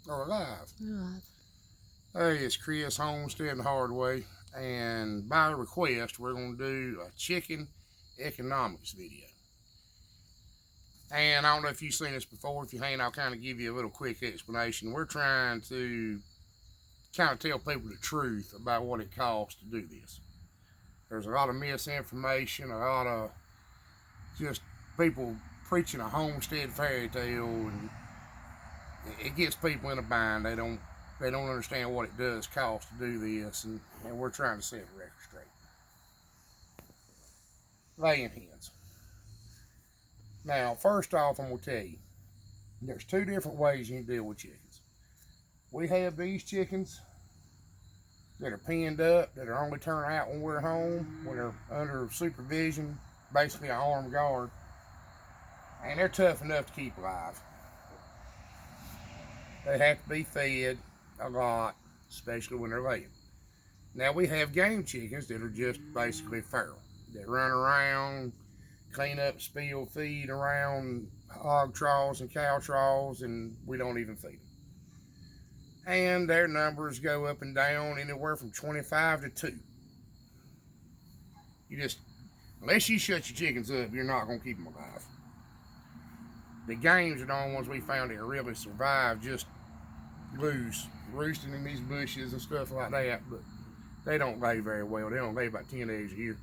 Or alive. Alive. Hey, it's Chris Homestead the Hard Way, and by request, we're going to do a chicken economics video. And I don't know if you've seen this before. If you ain't, I'll kind of give you a little quick explanation. We're trying to kind of tell people the truth about what it costs to do this. There's a lot of misinformation, a lot of just people preaching a homestead fairy tale, and it gets people in a bind. They don't understand what it does cost to do this, and we're trying to set the record straight. Laying hens. Now, first off, I'm gonna tell you, there's two different ways you can deal with chickens. We have these chickens that are pinned up, that are only turned out when we're home, when they're under supervision, basically an armed guard, and they're tough enough to keep alive. They have to be fed a lot, especially when they're laying. Now we have game chickens that are just basically feral. They run around, clean up spilled feed around hog troughs and cow troughs, and we don't even feed them. And their numbers go up and down anywhere from 25 to 2. You just, unless you shut your chickens up, you're not going to keep them alive. The games are the only ones we found that really survive just loose, roosting in these bushes and stuff like that, but they don't lay very well. They don't lay about 10 eggs a year.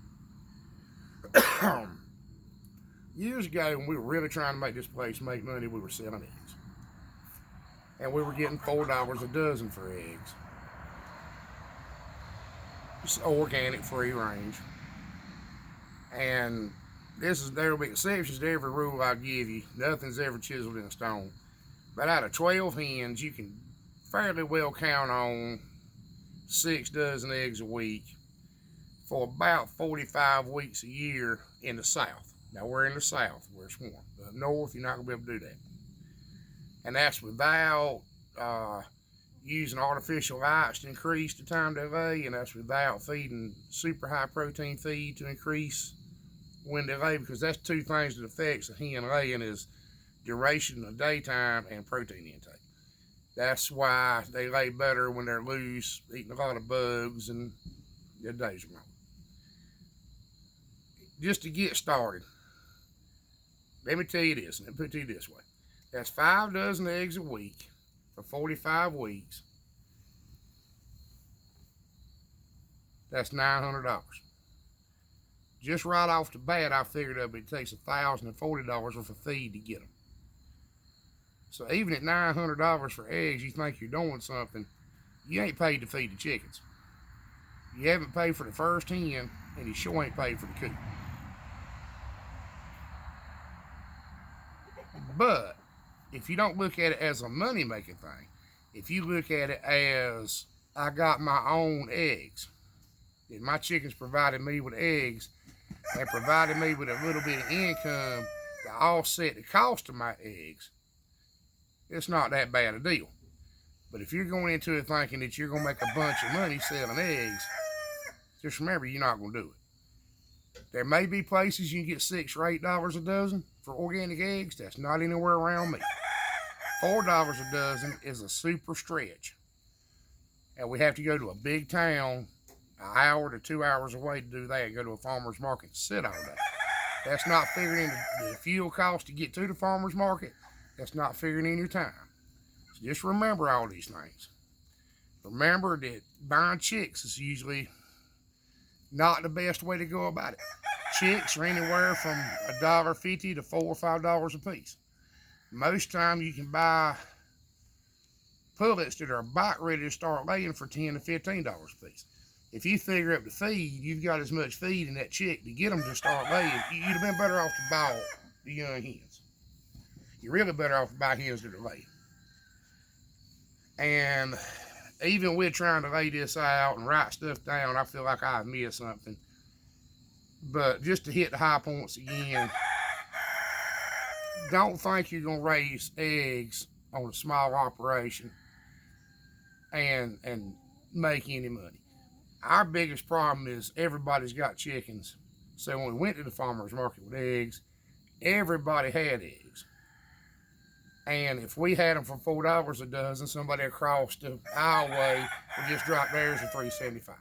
Years ago, when we were really trying to make this place make money, we were selling eggs. And we were getting $4 a dozen for eggs. It's organic, free range. And there will be exceptions to every rule I give you. Nothing's ever chiseled in stone. But out of 12 hens, you can fairly well count on 6 dozen eggs a week for about 45 weeks a year in the South. Now we're in the South where it's warm. Up north, you're not going to be able to do that. And that's without using artificial lights to increase the time they lay, and that's without feeding super high protein feed to increase when they lay, because that's two things that affects a hen laying is duration of daytime and protein intake. That's why they lay better when they're loose, eating a lot of bugs, and their days are long. Just to get started, let me tell you this, and let me put it to you this way. That's 5 dozen eggs a week for 45 weeks. That's $900. Just right off the bat, I figured up it takes $1,040 worth of feed to get them. So even at $900 for eggs, you think you're doing something. You ain't paid to feed the chickens. You haven't paid for the first hen, and you sure ain't paid for the coop. But if you don't look at it as a money-making thing, if you look at it as I got my own eggs, and my chickens provided me with eggs and provided me with a little bit of income to offset the cost of my eggs, it's not that bad a deal. But if you're going into it thinking that you're going to make a bunch of money selling eggs, just remember you're not going to do it. There may be places you can get $6 or $8 a dozen for organic eggs. That's not anywhere around me. $4 a dozen is a super stretch. And we have to go to a big town an hour to 2 hours away to do that. Go to a farmer's market and sit all day. That's not figuring in the fuel cost to get to the farmer's market. That's not figuring in your time. So just remember all these things. Remember that buying chicks is usually not the best way to go about it. Chicks are anywhere from $1.50 to $4 or $5 a piece. Most time you can buy pullets that are about ready to start laying for $10 to $15 a piece. If you figure up the feed, you've got as much feed in that chick to get them to start laying. You'd have been better off to buy the young hens. You're really better off to buy hens that are laying. And even with trying to lay this out and write stuff down, I feel like I've missed something. But just to hit the high points again, don't think you're going to raise eggs on a small operation and make any money. Our biggest problem is everybody's got chickens. So when we went to the farmer's market with eggs, everybody had eggs. And if we had them for $4 a dozen, somebody across the aisleway would just drop theirs at $3.75.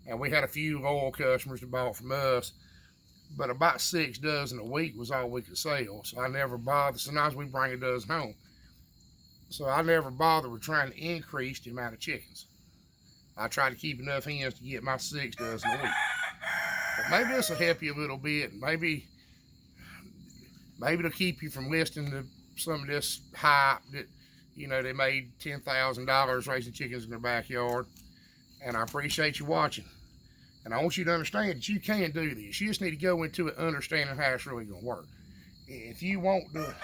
And we had a few loyal customers that bought from us, but about 6 dozen a week was all we could sell. So I never bothered. Sometimes we bring a dozen home. So I never bothered with trying to increase the amount of chickens. I try to keep enough hens to get my 6 dozen a week. But maybe this will help you a little bit. Maybe it'll keep you from listening to some of this hype that, they made $10,000 raising chickens in their backyard. And I appreciate you watching. And I want you to understand that you can do this. You just need to go into it understanding how it's really going to work. If you want to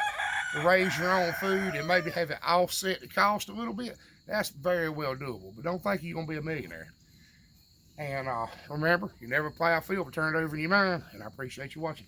raise your own food and maybe have it offset the cost a little bit, that's very well doable. But don't think you're going to be a millionaire. And remember, you never plow a field but turn it over in your mind. And I appreciate you watching.